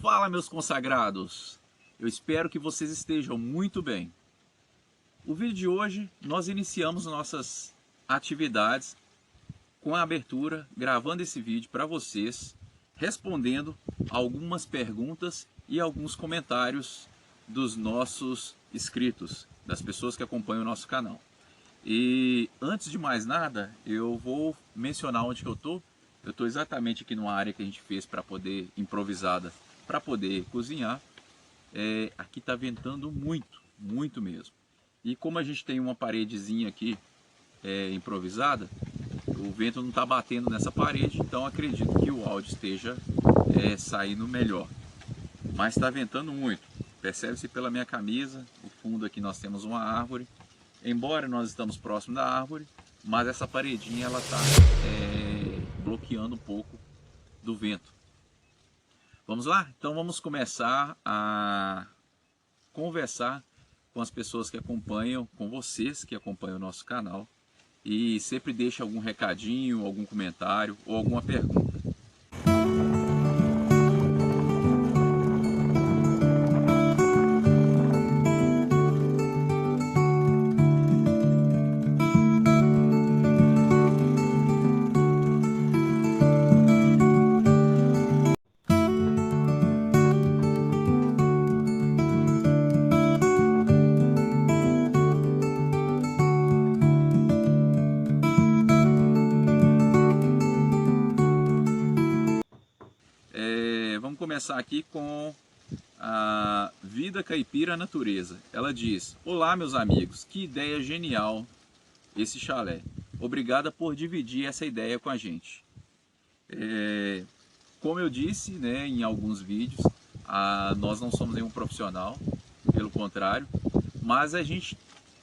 Fala, meus consagrados! Eu espero que vocês estejam muito bem. O vídeo de hoje nós iniciamos nossas atividades com a abertura, gravando esse vídeo para vocês, respondendo algumas perguntas e alguns comentários dos nossos inscritos, das pessoas que acompanham o nosso canal. E antes de mais nada, eu vou mencionar onde que eu estou. Eu estou exatamente aqui numa área que a gente fez para poder, improvisada, para poder cozinhar. Aqui está ventando muito, muito mesmo. E como a gente tem uma paredezinha aqui improvisada, o vento não está batendo nessa parede, então acredito que o áudio esteja saindo melhor. Mas está ventando muito, percebe-se pela minha camisa. No fundo aqui nós temos uma árvore. Embora nós estamos próximo da árvore, mas essa paredinha ela está bloqueando um pouco do vento. Vamos lá? Então vamos começar a conversar com as pessoas que acompanham, com vocês que acompanham o nosso canal. E sempre deixa algum recadinho, algum comentário ou alguma pergunta. Vamos começar aqui com a Vida Caipira Natureza. Ela diz: olá, meus amigos, que ideia genial esse chalé. Obrigada por dividir essa ideia com a gente. Como eu disse, né, em alguns vídeos, nós não somos nenhum profissional, pelo contrário, mas a gente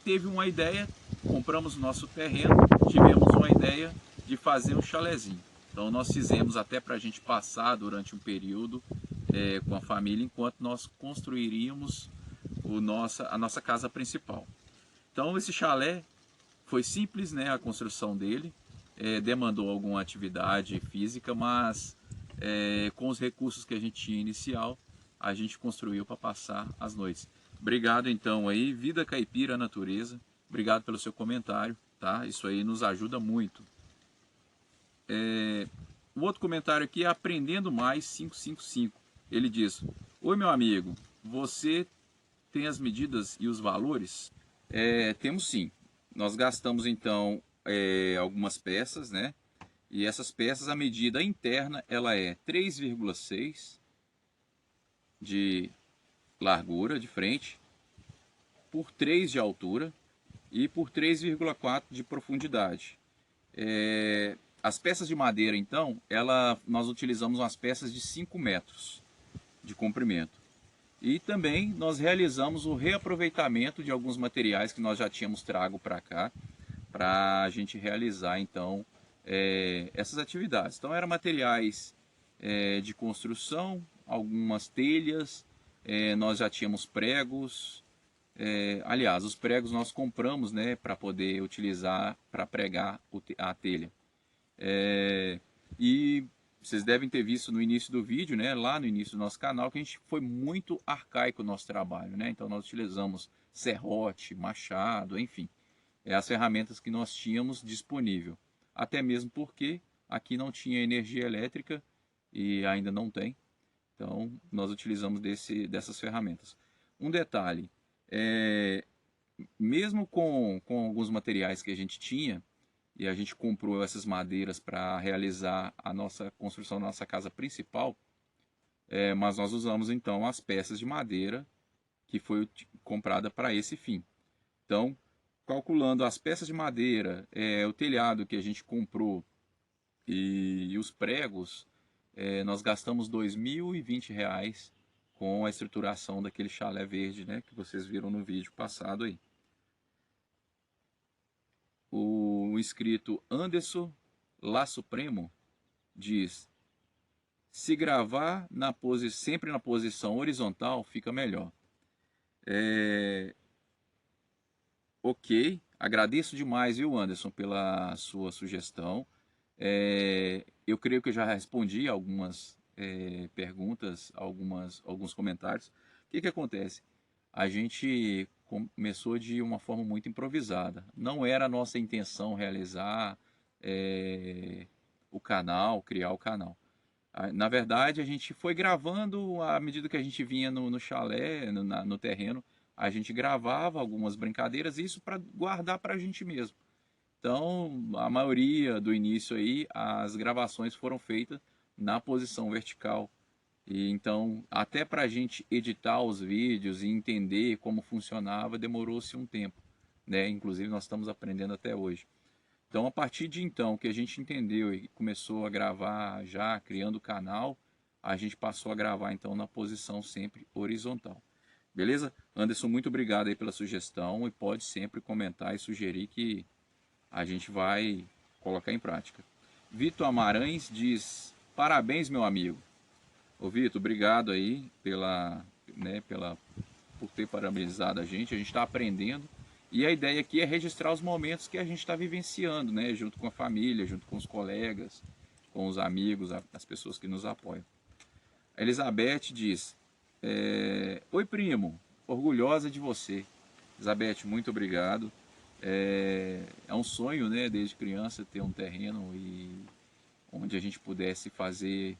teve uma ideia, compramos nosso terreno, tivemos uma ideia de fazer um chalezinho. Então nós fizemos até para a gente passar durante um período com a família, enquanto nós construiríamos a nossa casa principal. Então esse chalé foi simples, né, a construção dele, demandou alguma atividade física, mas com os recursos que a gente tinha inicial, a gente construiu para passar as noites. Obrigado então aí, Vida Caipira Natureza, obrigado pelo seu comentário, tá? Isso aí nos ajuda muito. O outro comentário aqui é Aprendendo Mais 555. Ele diz: oi, meu amigo, você tem as medidas e os valores? Temos sim. Nós gastamos então algumas peças, né? E essas peças, a medida interna, ela é 3,6 de largura de frente, por 3 de altura e por 3,4 de profundidade. As peças de madeira, então, nós utilizamos umas peças de 5 metros de comprimento. E também nós realizamos o reaproveitamento de alguns materiais que nós já tínhamos trago para cá, para a gente realizar, então, essas atividades. Então, eram materiais de construção, algumas telhas, nós já tínhamos pregos. Aliás, os pregos nós compramos, né, para poder utilizar para pregar a telha. E vocês devem ter visto no início do vídeo, né, lá no início do nosso canal, que a gente foi muito arcaico no nosso trabalho, né? Então nós utilizamos serrote, machado, enfim, as ferramentas que nós tínhamos disponível. Até mesmo porque aqui não tinha energia elétrica e ainda não tem. Então nós utilizamos dessas ferramentas. Um detalhe, mesmo com alguns materiais que a gente tinha, e a gente comprou essas madeiras para realizar a nossa construção da nossa casa principal, mas nós usamos então as peças de madeira que foi comprada para esse fim. Então, calculando as peças de madeira, o telhado que a gente comprou e os pregos, nós gastamos R$ 2.020 com a estruturação daquele chalé verde, né, que vocês viram no vídeo passado aí. O inscrito Anderson Lá Supremo diz: se gravar sempre na posição horizontal fica melhor. Ok, agradeço demais, viu, Anderson, pela sua sugestão. Eu creio que eu já respondi algumas perguntas, alguns comentários. O que acontece? A gente começou de uma forma muito improvisada. Não era a nossa intenção realizar o canal, criar o canal. Na verdade, a gente foi gravando à medida que a gente vinha no chalé, no terreno, a gente gravava algumas brincadeiras, isso para guardar para a gente mesmo. Então, a maioria do início aí, as gravações foram feitas na posição vertical. E então, até para a gente editar os vídeos e entender como funcionava, demorou-se um tempo, né? Inclusive, nós estamos aprendendo até hoje. Então, a partir de então que a gente entendeu e começou a gravar já, criando o canal, a gente passou a gravar então na posição sempre horizontal. Beleza? Anderson, muito obrigado aí pela sugestão e pode sempre comentar e sugerir que a gente vai colocar em prática. Vitor Amarães diz: parabéns, meu amigo. Ô Vitor, obrigado aí por ter parabenizado a gente está aprendendo. E a ideia aqui é registrar os momentos que a gente está vivenciando, né? Junto com a família, junto com os colegas, com os amigos, as pessoas que nos apoiam. A Elizabeth diz: oi primo, orgulhosa de você. Elizabeth, muito obrigado. É um sonho, né, desde criança, ter um terreno e onde a gente pudesse fazer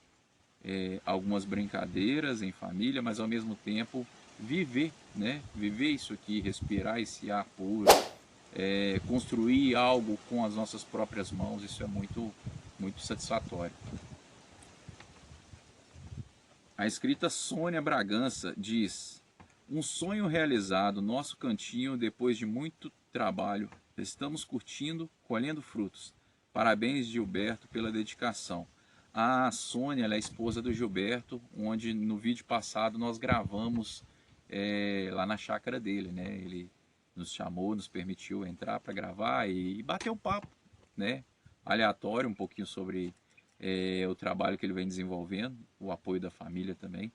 algumas brincadeiras em família, mas ao mesmo tempo viver, né? Viver isso aqui, respirar esse ar puro, construir algo com as nossas próprias mãos, isso é muito, muito satisfatório. A escrita Sônia Bragança diz: um sonho realizado, nosso cantinho, depois de muito trabalho, estamos curtindo, colhendo frutos. Parabéns, Gilberto, pela dedicação. A Sônia, ela é a esposa do Gilberto, onde no vídeo passado nós gravamos lá na chácara dele, né? Ele nos chamou, nos permitiu entrar para gravar e bater um papo, né? Aleatório, um pouquinho sobre o trabalho que ele vem desenvolvendo, o apoio da família também.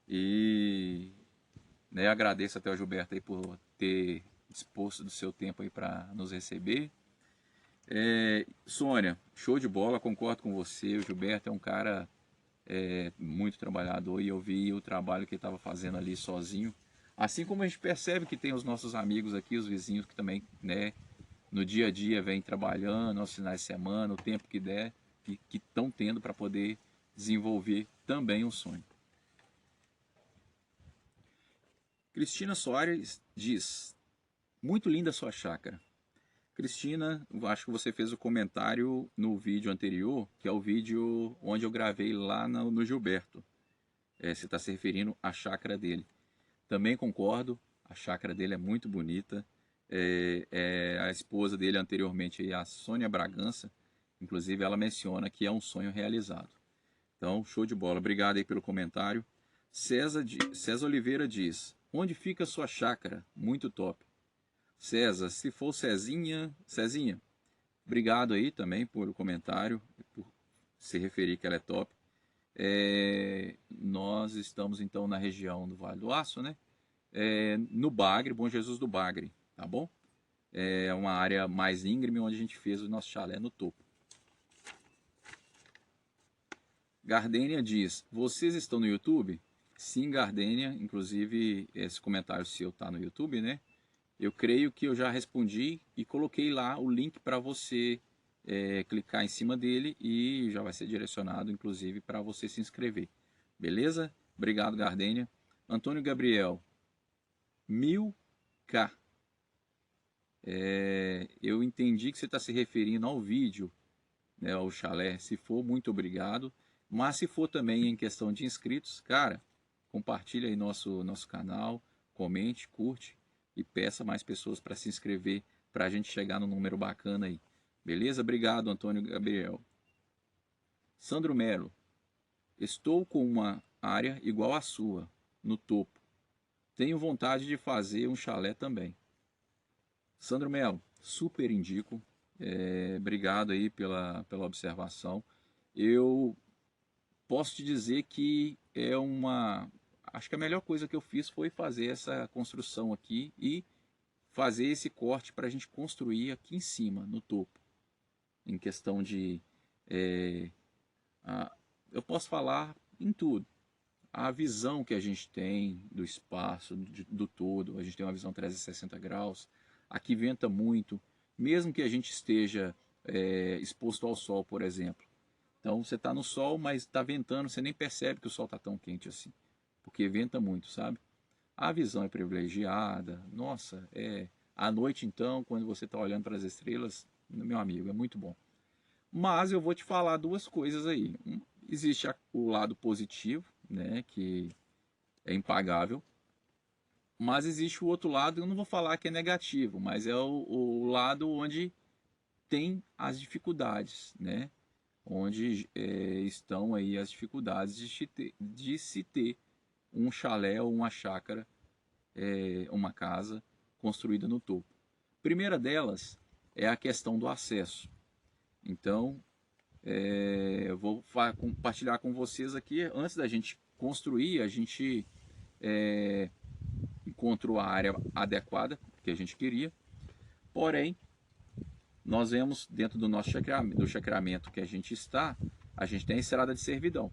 E né, agradeço até ao Gilberto aí por ter disposto do seu tempo aí para nos receber. Sônia, show de bola, concordo com você. O Gilberto é um cara muito trabalhador e eu vi o trabalho que ele estava fazendo ali sozinho. Assim como a gente percebe que tem os nossos amigos aqui, os vizinhos que também, né, no dia a dia vêm trabalhando, aos finais de semana, o tempo que der, que estão tendo para poder desenvolver também um sonho. Cristina Soares diz: muito linda a sua chácara. Cristina, acho que você fez o comentário no vídeo anterior, que é o vídeo onde eu gravei lá no Gilberto. Você está se referindo à chácara dele. Também concordo, a chácara dele é muito bonita. A esposa dele anteriormente, a Sônia Bragança, inclusive ela menciona que é um sonho realizado. Então, show de bola. Obrigado aí pelo comentário. César Oliveira diz: onde fica a sua chácara? Muito top. César, se for Cezinha, obrigado aí também por o comentário, por se referir que ela é top. Nós estamos então na região do Vale do Aço, né? No Bagre, Bom Jesus do Bagre, tá bom? É uma área mais íngreme onde a gente fez o nosso chalé no topo. Gardênia diz: vocês estão no YouTube? Sim, Gardênia, inclusive esse comentário seu está no YouTube, né? Eu creio que eu já respondi e coloquei lá o link para você clicar em cima dele e já vai ser direcionado, inclusive, para você se inscrever. Beleza? Obrigado, Gardênia. Antônio Gabriel, 1000K. Eu entendi que você está se referindo ao vídeo, né, ao chalé. Se for, muito obrigado. Mas se for também em questão de inscritos, cara, compartilha aí nosso canal, comente, curte e peça mais pessoas para se inscrever para a gente chegar no número bacana aí. Beleza? Obrigado, Antônio Gabriel. Sandro Melo. Estou com uma área igual à sua, no topo. Tenho vontade de fazer um chalé também. Sandro Melo, super indico. Obrigado aí pela observação. Eu posso te dizer que acho que a melhor coisa que eu fiz foi fazer essa construção aqui e fazer esse corte para a gente construir aqui em cima, no topo. Em questão de... eu posso falar em tudo. A visão que a gente tem do espaço, do todo, a gente tem uma visão 360 graus. Aqui venta muito, mesmo que a gente esteja exposto ao sol, por exemplo. Então você está no sol, mas está ventando, você nem percebe que o sol está tão quente assim, porque venta muito, sabe? A visão é privilegiada, nossa, à noite então, quando você está olhando para as estrelas, meu amigo, é muito bom. Mas eu vou te falar duas coisas aí. Existe o lado positivo, né, que é impagável, mas existe o outro lado, eu não vou falar que é negativo, mas é o lado onde tem as dificuldades, né? Onde estão aí as dificuldades de se ter um chalé ou uma chácara, uma casa construída no topo. Primeira delas é a questão do acesso. Então, eu vou compartilhar com vocês aqui, antes da gente construir, a gente encontrou a área adequada que a gente queria, porém, nós vemos dentro do nosso chacreamento que a gente tem a estrada de servidão.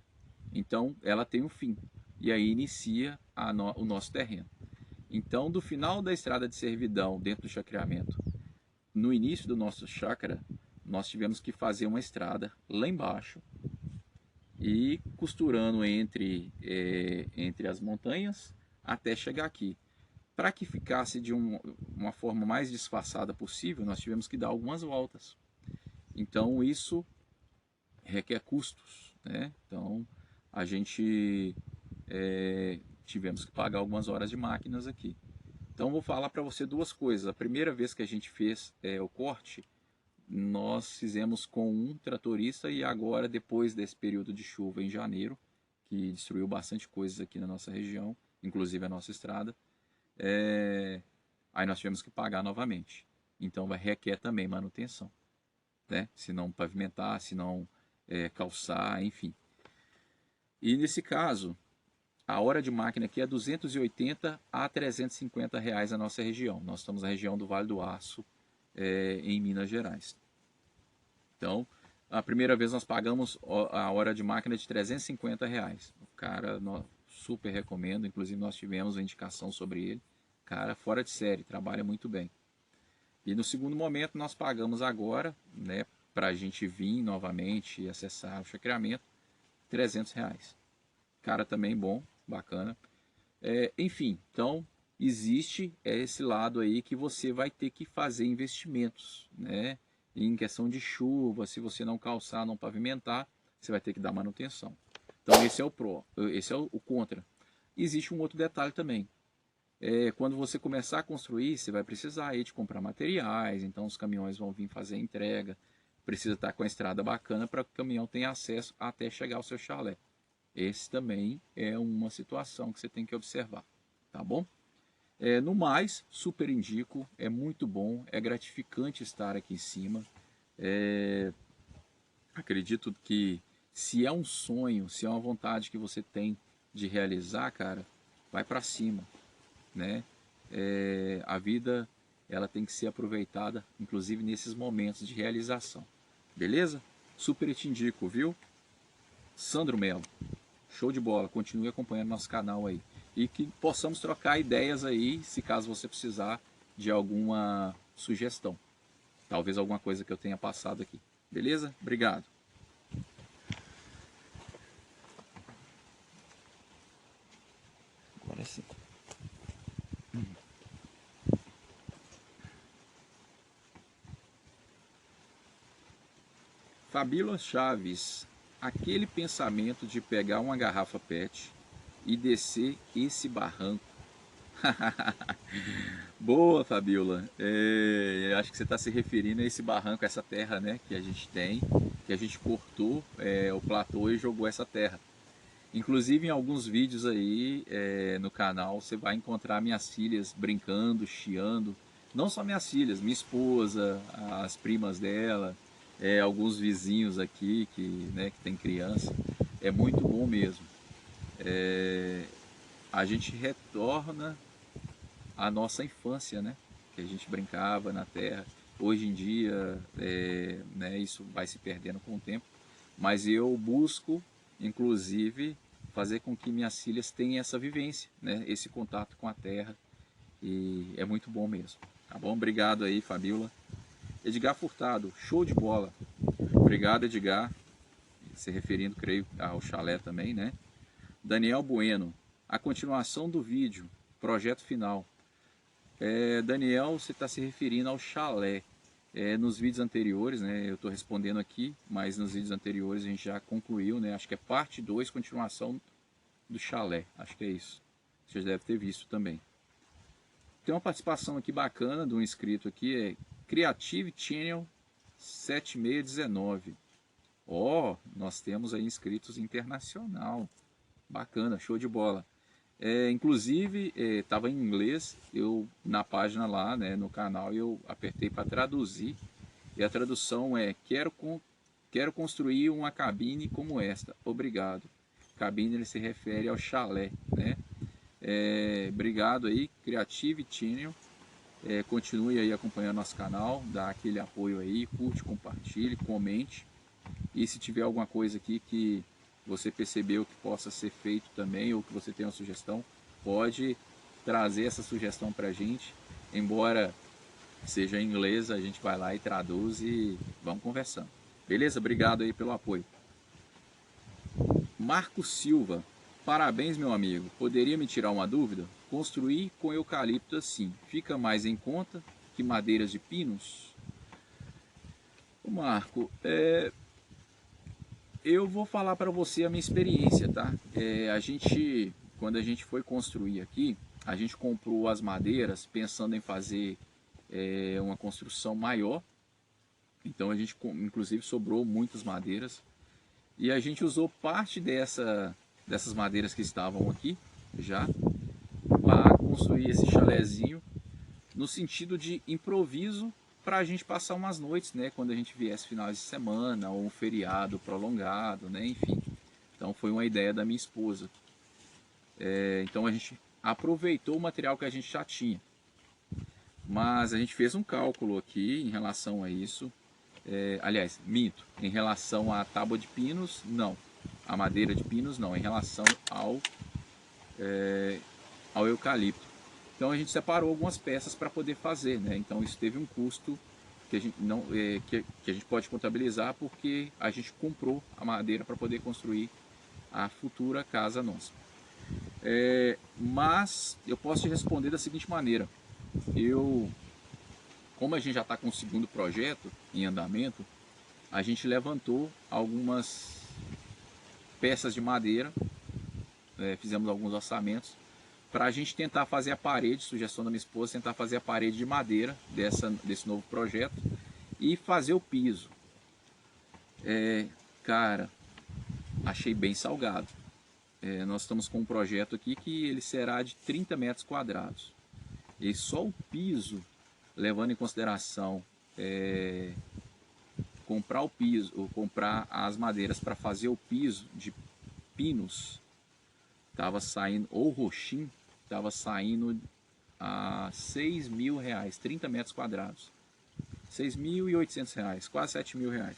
Então, ela tem um fim, e aí inicia o nosso terreno. Então, do final da estrada de servidão, dentro do chacreamento, no início do nosso chácara, nós tivemos que fazer uma estrada lá embaixo e costurando entre as montanhas até chegar aqui. Para que ficasse de uma forma mais disfarçada possível, nós tivemos que dar algumas voltas. Então isso requer custos, né? Então a gente tivemos que pagar algumas horas de máquinas aqui. Então vou falar para você duas coisas. A primeira vez que a gente fez o corte, nós fizemos com um tratorista e agora, depois desse período de chuva em janeiro, que destruiu bastante coisas aqui na nossa região, inclusive a nossa estrada, aí nós tivemos que pagar novamente. Então requer também manutenção, né? Se não pavimentar, se não calçar, enfim. E nesse caso, a hora de máquina aqui é 280 a 350 reais na nossa região. Nós estamos na região do Vale do Aço, em Minas Gerais. Então, a primeira vez nós pagamos a hora de máquina de 350 reais. O cara, super recomendo, inclusive nós tivemos uma indicação sobre ele. Cara, fora de série, trabalha muito bem. E no segundo momento nós pagamos agora, né, para a gente vir novamente e acessar o chacreamento, 300 reais. Cara, também bom, bacana. Enfim, então existe esse lado aí que você vai ter que fazer investimentos, né? Em questão de chuva, se você não calçar, não pavimentar, você vai ter que dar manutenção. Então esse é o pró, esse é o contra. Existe um outro detalhe também. Quando você começar a construir, você vai precisar aí de comprar materiais, então os caminhões vão vir fazer a entrega, precisa estar com a estrada bacana para que o caminhão tenha acesso até chegar ao seu chalé. Esse também é uma situação que você tem que observar, tá bom? No mais, super indico, é muito bom, é gratificante estar aqui em cima. Acredito que se é um sonho, se é uma vontade que você tem de realizar, cara, vai para cima, né? A vida, ela tem que ser aproveitada, inclusive nesses momentos de realização, beleza? Super te indico, viu? Sandro Melo, show de bola, continue acompanhando nosso canal aí. E que possamos trocar ideias aí, se caso você precisar de alguma sugestão. Talvez alguma coisa que eu tenha passado aqui. Beleza? Obrigado. Agora sim. Fabíola Chaves, aquele pensamento de pegar uma garrafa PET e descer esse barranco. Boa, Fabíola. Acho que você está se referindo a esse barranco, essa terra, né, que a gente tem, que a gente cortou o platô e jogou essa terra. Inclusive em alguns vídeos aí no canal você vai encontrar minhas filhas brincando, chiando. Não só minhas filhas, minha esposa, as primas dela, alguns vizinhos aqui que tem criança. É muito bom mesmo. A gente retorna à nossa infância, né? Que a gente brincava na terra. Hoje em dia, né, isso vai se perdendo com o tempo. Mas eu busco, inclusive, fazer com que minhas filhas tenham essa vivência, né? Esse contato com a terra, e é muito bom mesmo. Tá bom? Obrigado aí, Fabiola. Edgar Furtado, show de bola. Obrigado, Edgar. Se referindo, creio, ao chalé também, né? Daniel Bueno, a continuação do vídeo, projeto final. Daniel, você está se referindo ao chalé. Nos vídeos anteriores, né, eu estou respondendo aqui, mas nos vídeos anteriores a gente já concluiu, né, acho que é parte 2, continuação do chalé, acho que é isso. Você já deve ter visto também. Tem uma participação aqui bacana de um inscrito aqui, Creative Channel 7619. Nós temos aí inscritos internacional. Bacana, show de bola. Inclusive, estava em inglês, eu na página lá, né, no canal, eu apertei para traduzir, e a tradução é: quero construir uma cabine como esta, obrigado. Cabine, ele se refere ao chalé, né? Obrigado aí, Creative Channel. Continue aí acompanhando nosso canal, dá aquele apoio aí, curte, compartilhe, comente. E se tiver alguma coisa aqui que você percebeu que possa ser feito também, ou que você tem uma sugestão, pode trazer essa sugestão para a gente. Embora seja em inglês, a gente vai lá e traduz e vamos conversando. Beleza? Obrigado aí pelo apoio. Marco Silva, parabéns, meu amigo. Poderia me tirar uma dúvida? Construir com eucalipto assim, fica mais em conta que madeiras de pinos? Marco, eu vou falar para você a minha experiência, tá? Quando a gente foi construir aqui, a gente comprou as madeiras pensando em fazer uma construção maior. Então a gente, inclusive, sobrou muitas madeiras. E a gente usou parte dessas madeiras que estavam aqui já para construir esse chalezinho, no sentido de improviso, para a gente passar umas noites, né, quando a gente viesse finais de semana ou um feriado prolongado, né, enfim. Então foi uma ideia da minha esposa. Então a gente aproveitou o material que a gente já tinha, mas a gente fez um cálculo aqui em relação a isso. Aliás, minto, em relação à tábua de pinos, não, a madeira de pinos não, em relação ao eucalipto. Então a gente separou algumas peças para poder fazer, né? Então isso teve um custo que a gente não que a gente pode contabilizar, porque a gente comprou a madeira para poder construir a futura casa nossa. Mas eu posso te responder da seguinte maneira: como a gente já está com o segundo projeto em andamento, a gente levantou algumas peças de madeira, fizemos alguns orçamentos para a gente tentar fazer a parede, sugestão da minha esposa, tentar fazer a parede de madeira desse novo projeto e fazer o piso. Cara, achei bem salgado. Nós estamos com um projeto aqui que ele será de 30 metros quadrados. E só o piso, levando em consideração comprar o piso, ou comprar as madeiras para fazer o piso de pinos, estava saindo, ou roxim, estava saindo a R$6.000, 30 metros quadrados. R$6.800, quase R$7.000.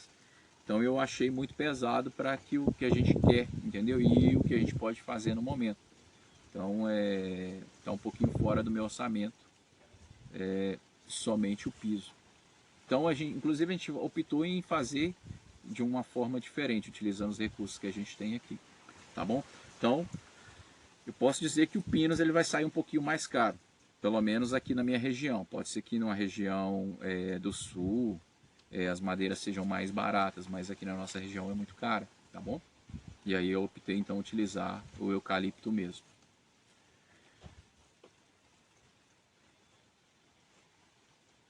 Então eu achei muito pesado para que o que a gente quer, entendeu? E o que a gente pode fazer no momento. Então está um pouquinho fora do meu orçamento, somente o piso. Então inclusive a gente optou em fazer de uma forma diferente, utilizando os recursos que a gente tem aqui, tá bom? Então eu posso dizer que o pinos ele vai sair um pouquinho mais caro, pelo menos aqui na minha região. Pode ser que numa região do sul as madeiras sejam mais baratas, mas aqui na nossa região é muito cara, tá bom? E aí eu optei então utilizar o eucalipto mesmo.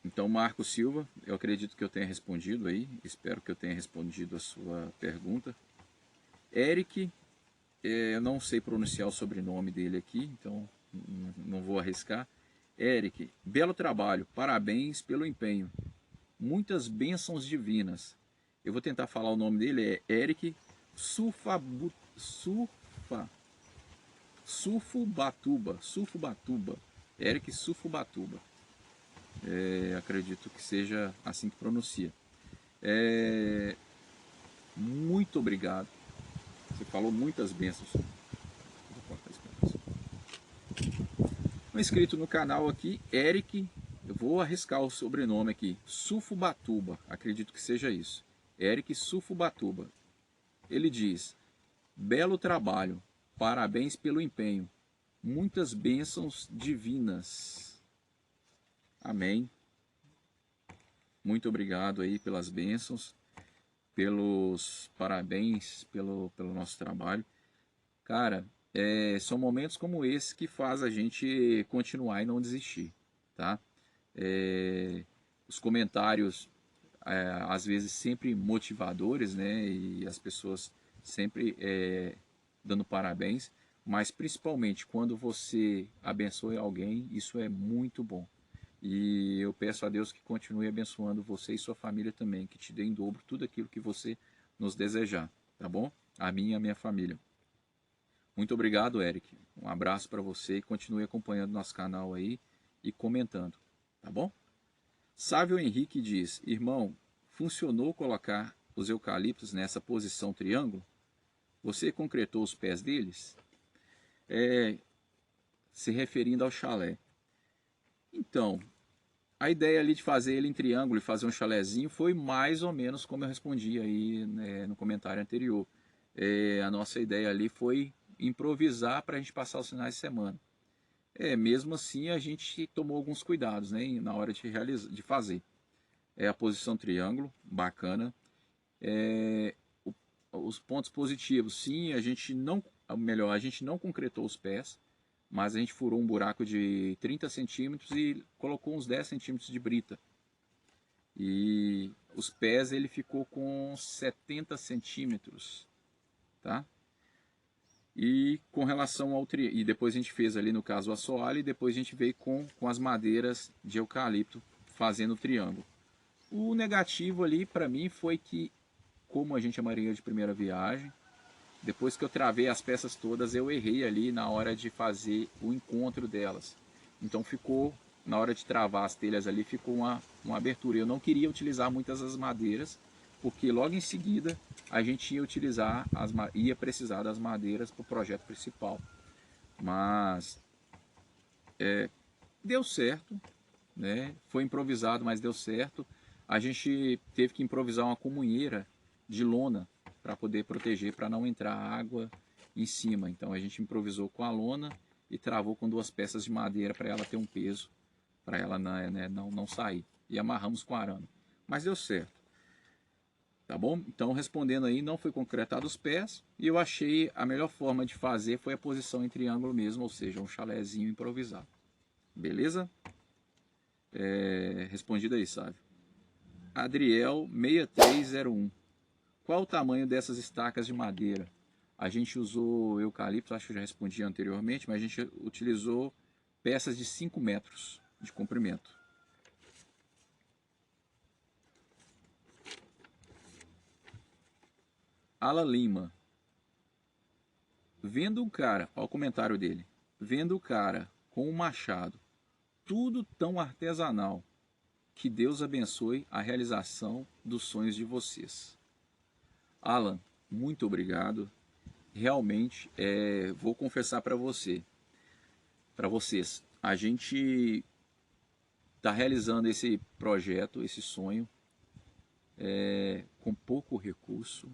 Então, Marco Silva, eu acredito que eu tenha respondido aí, espero que eu tenha respondido a sua pergunta. Eric, eu não sei pronunciar o sobrenome dele aqui, então não vou arriscar. Eric, belo trabalho, parabéns pelo empenho. Muitas bênçãos divinas. Eu vou tentar falar o nome dele, é Eric Sufubatuba. Eric Sufubatuba. Acredito que seja assim que pronuncia. Muito obrigado. Você falou muitas bênçãos. Um inscrito no canal aqui, Eric, eu vou arriscar o sobrenome aqui, Sufubatuba, acredito que seja isso. Eric Sufubatuba. Ele diz: belo trabalho, parabéns pelo empenho, muitas bênçãos divinas. Amém. Muito obrigado aí pelas bênçãos, pelos parabéns pelo nosso trabalho. Cara, são momentos como esse que faz a gente continuar e não desistir, tá? Os comentários, às vezes sempre motivadores, né? E as pessoas sempre dando parabéns, mas principalmente quando você abençoa alguém, isso é muito bom. E eu peço a Deus que continue abençoando você e sua família também, que te dê em dobro tudo aquilo que você nos desejar, tá bom? A mim e a minha família. Muito obrigado, Eric. Um abraço para você e continue acompanhando nosso canal aí e comentando, tá bom? Sávio Henrique diz: irmão, funcionou colocar os eucaliptos nessa posição triângulo? Você concretou os pés deles? Se referindo ao chalé. Então, a ideia ali de fazer ele em triângulo e fazer um chalézinho foi mais ou menos como eu respondi aí, né, no comentário anterior. A nossa ideia ali foi improvisar para a gente passar os finais de semana. Mesmo assim a gente tomou alguns cuidados, né, na hora de fazer. A posição triângulo, bacana. Os pontos positivos, sim, a gente não concretou os pés, mas a gente furou um buraco de 30 centímetros e colocou uns 10 centímetros de brita. E os pés ele ficou com 70 centímetros, tá? E com relação ao e depois a gente fez ali no caso o assoalho e depois a gente veio com as madeiras de eucalipto fazendo o triângulo. O negativo ali para mim foi que, como a gente é marinheiro de primeira viagem, depois que eu travei as peças todas, eu errei ali na hora de fazer o encontro delas. Então ficou, na hora de travar as telhas ali, ficou uma abertura. Eu não queria utilizar muitas das madeiras, porque logo em seguida a gente ia precisar das madeiras para o projeto principal. Mas deu certo, né? Foi improvisado, mas deu certo. A gente teve que improvisar uma comunheira de lona para poder proteger, para não entrar água em cima. Então a gente improvisou com a lona e travou com 2 peças de madeira para ela ter um peso, para ela não sair. E amarramos com arame. Mas deu certo. Tá bom? Então respondendo aí, não foi concretado os pés e eu achei a melhor forma de fazer foi a posição em triângulo mesmo, ou seja, um chalézinho improvisado. Beleza? Respondido aí, sabe? Adriel 6301. Qual o tamanho dessas estacas de madeira? A gente usou eucalipto, acho que eu já respondi anteriormente, mas a gente utilizou peças de 5 metros de comprimento. Ala Lima. Vendo o cara, olha o comentário dele, vendo o cara com um machado, tudo tão artesanal, que Deus abençoe a realização dos sonhos de vocês. Alan, muito obrigado. Realmente, vou confessar para vocês, a gente está realizando esse projeto, esse sonho, com pouco recurso.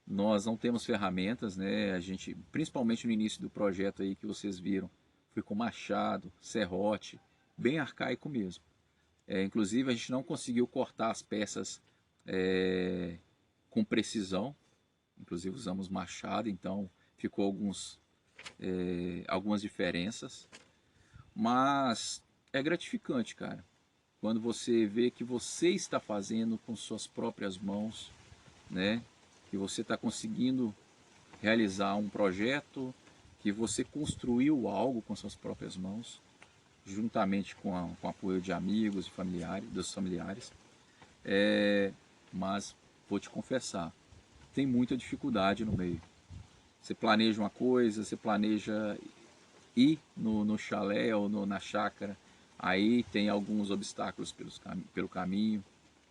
Nós não temos ferramentas, né? A gente, principalmente no início do projeto aí que vocês viram, foi com machado, serrote, bem arcaico mesmo. Inclusive a gente não conseguiu cortar as peças com precisão, inclusive usamos machado, então ficou algumas diferenças, mas é gratificante, cara, quando você vê que você está fazendo com suas próprias mãos, né? Que você está conseguindo realizar um projeto, que você construiu algo com suas próprias mãos, juntamente com o apoio de amigos e familiares, dos familiares. Mas vou te confessar, tem muita dificuldade no meio. Você planeja uma coisa, você planeja ir no chalé ou na chácara, aí tem alguns obstáculos pelo caminho,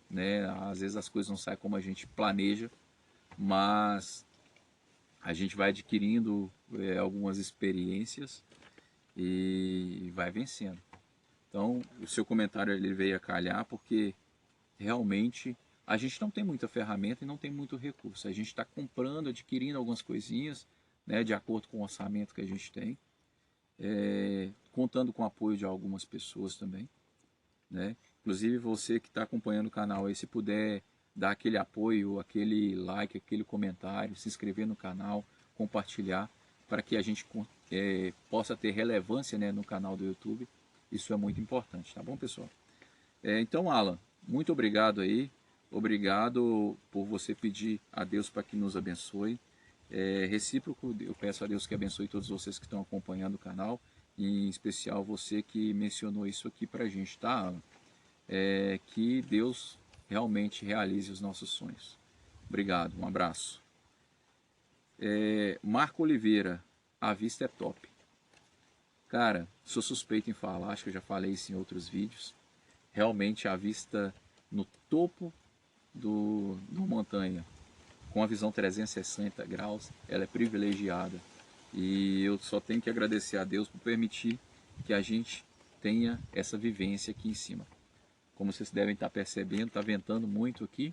né? Às vezes as coisas não saem como a gente planeja, mas a gente vai adquirindo algumas experiências e vai vencendo. Então, o seu comentário ele veio a calhar porque realmente a gente não tem muita ferramenta e não tem muito recurso. A gente está comprando, adquirindo algumas coisinhas, né, de acordo com o orçamento que a gente tem, contando com o apoio de algumas pessoas também, né? Inclusive você que está acompanhando o canal aí, se puder dar aquele apoio, aquele like, aquele comentário, se inscrever no canal, compartilhar, para que a gente possa ter relevância, né, no canal do YouTube. Isso é muito importante, tá bom, pessoal? Então, Alan, muito obrigado aí. Obrigado por você pedir a Deus para que nos abençoe. Recíproco, eu peço a Deus que abençoe todos vocês que estão acompanhando o canal, e em especial você que mencionou isso aqui para a gente, tá, Alan? Que Deus realmente realize os nossos sonhos. Obrigado, um abraço. Marco Oliveira, a vista é top. Cara, sou suspeito em falar, acho que eu já falei isso em outros vídeos. Realmente a vista no topo do montanha, com a visão 360 graus, ela é privilegiada. E eu só tenho que agradecer a Deus por permitir que a gente tenha essa vivência aqui em cima. Como vocês devem estar percebendo, está ventando muito aqui.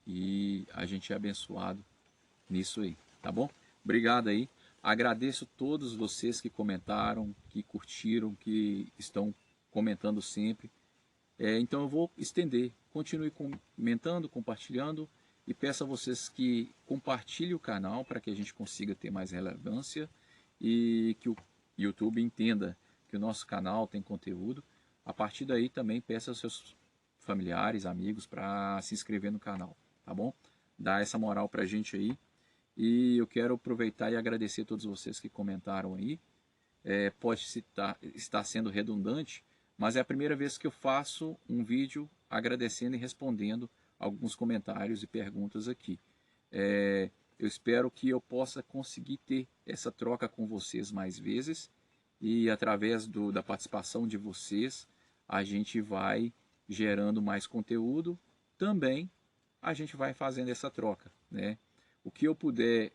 E a gente é abençoado nisso aí, tá bom? Obrigado aí. Agradeço todos vocês que comentaram, que curtiram, que estão comentando sempre. Então eu vou estender. Continue comentando, compartilhando. E peço a vocês que compartilhem o canal para que a gente consiga ter mais relevância e que o YouTube entenda que o nosso canal tem conteúdo. A partir daí também peço aos seus familiares, amigos para se inscrever no canal, tá bom? Dá essa moral para a gente aí. E eu quero aproveitar e agradecer a todos vocês que comentaram aí. Pode estar sendo redundante, mas é a primeira vez que eu faço um vídeo agradecendo e respondendo alguns comentários e perguntas aqui. Eu espero que eu possa conseguir ter essa troca com vocês mais vezes e através da participação de vocês a gente vai gerando mais conteúdo. Também a gente vai fazendo essa troca, né? O que eu puder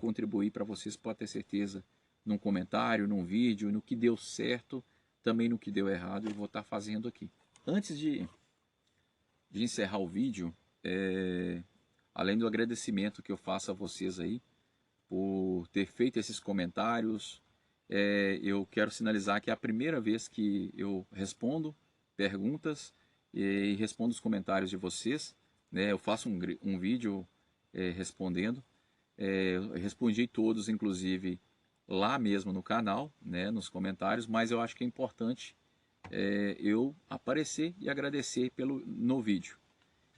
contribuir para vocês, pode ter certeza, num comentário, num vídeo, no que deu certo, também no que deu errado, eu vou estar fazendo aqui. Antes de encerrar o vídeo, além do agradecimento que eu faço a vocês aí, por ter feito esses comentários, eu quero sinalizar que é a primeira vez que eu respondo perguntas e respondo os comentários de vocês, né? Eu faço um vídeo respondendo. Eu respondi todos, inclusive, lá mesmo no canal, né, nos comentários, mas eu acho que é importante eu aparecer e agradecer no vídeo.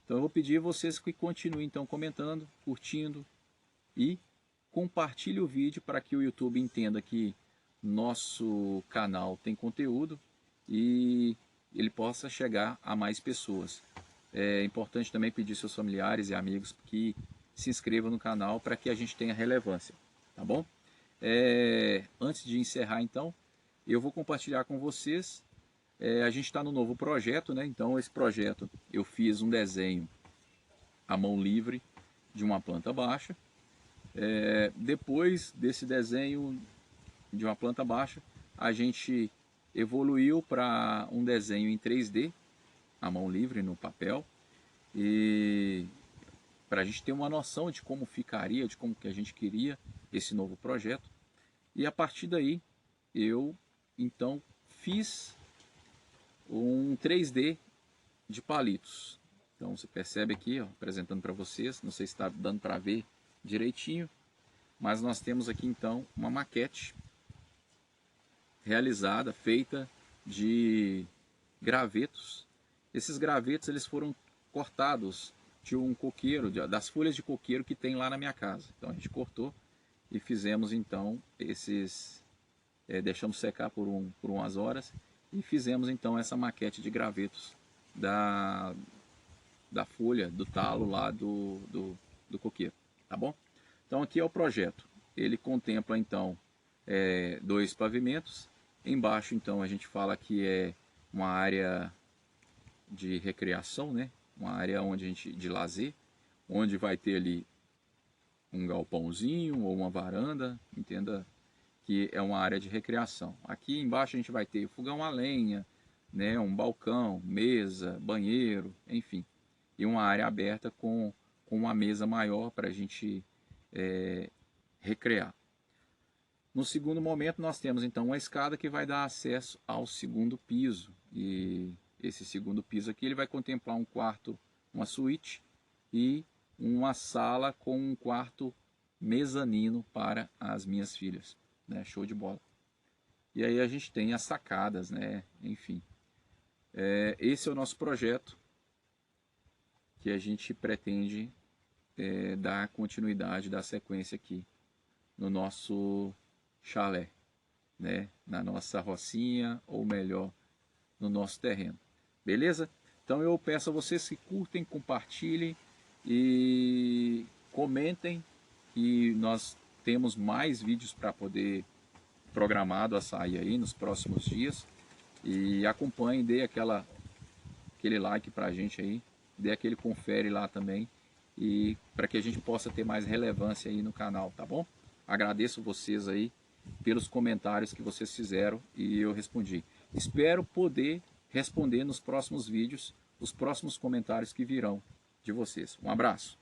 Então eu vou pedir a vocês que continuem então comentando, curtindo e compartilhe o vídeo para que o YouTube entenda que nosso canal tem conteúdo e ele possa chegar a mais pessoas. É importante também pedir seus familiares e amigos que se inscrevam no canal para que a gente tenha relevância, tá bom? Antes de encerrar então, eu vou compartilhar com vocês, a gente está no novo projeto, né? Então esse projeto eu fiz um desenho à mão livre de uma planta baixa. Depois desse desenho de uma planta baixa, a gente evoluiu para um desenho em 3D, à mão livre no papel, e para a gente ter uma noção de como ficaria, de como que a gente queria esse novo projeto. E a partir daí, eu então fiz um 3D de palitos. Então você percebe aqui, ó, apresentando para vocês, não sei se está dando para ver direitinho, mas nós temos aqui então uma maquete realizada, feita de gravetos. Esses gravetos eles foram cortados de um coqueiro, das folhas de coqueiro que tem lá na minha casa. Então a gente cortou e fizemos então deixamos secar por umas horas e fizemos então essa maquete de gravetos da folha, do talo lá do coqueiro, tá bom? Então aqui é o projeto. Ele contempla então 2 pavimentos. Embaixo então a gente fala que é uma área de recreação, né? Uma área onde de lazer, onde vai ter ali um galpãozinho ou uma varanda, entenda que é uma área de recreação. Aqui embaixo a gente vai ter fogão a lenha, né, um balcão, mesa, banheiro, enfim, e uma área aberta com uma mesa maior para a gente recrear. No segundo momento nós temos então uma escada que vai dar acesso ao segundo piso, e esse segundo piso aqui ele vai contemplar um quarto, uma suíte e uma sala com um quarto mezanino para as minhas filhas, né? Show de bola. E aí a gente tem as sacadas, né? Enfim, esse é o nosso projeto que a gente pretende dar continuidade, dar sequência aqui no nosso chalé, né? Na nossa rocinha, ou melhor, no nosso terreno. Beleza? Então eu peço a vocês que curtem, compartilhem e comentem, e nós temos mais vídeos para poder programado a sair aí nos próximos dias. E acompanhe, dê aquele like pra gente aí, dê aquele confere lá também, e para que a gente possa ter mais relevância aí no canal, tá bom? Agradeço vocês aí pelos comentários que vocês fizeram e eu respondi. Espero poder responder nos próximos vídeos os próximos comentários que virão de vocês. Um abraço!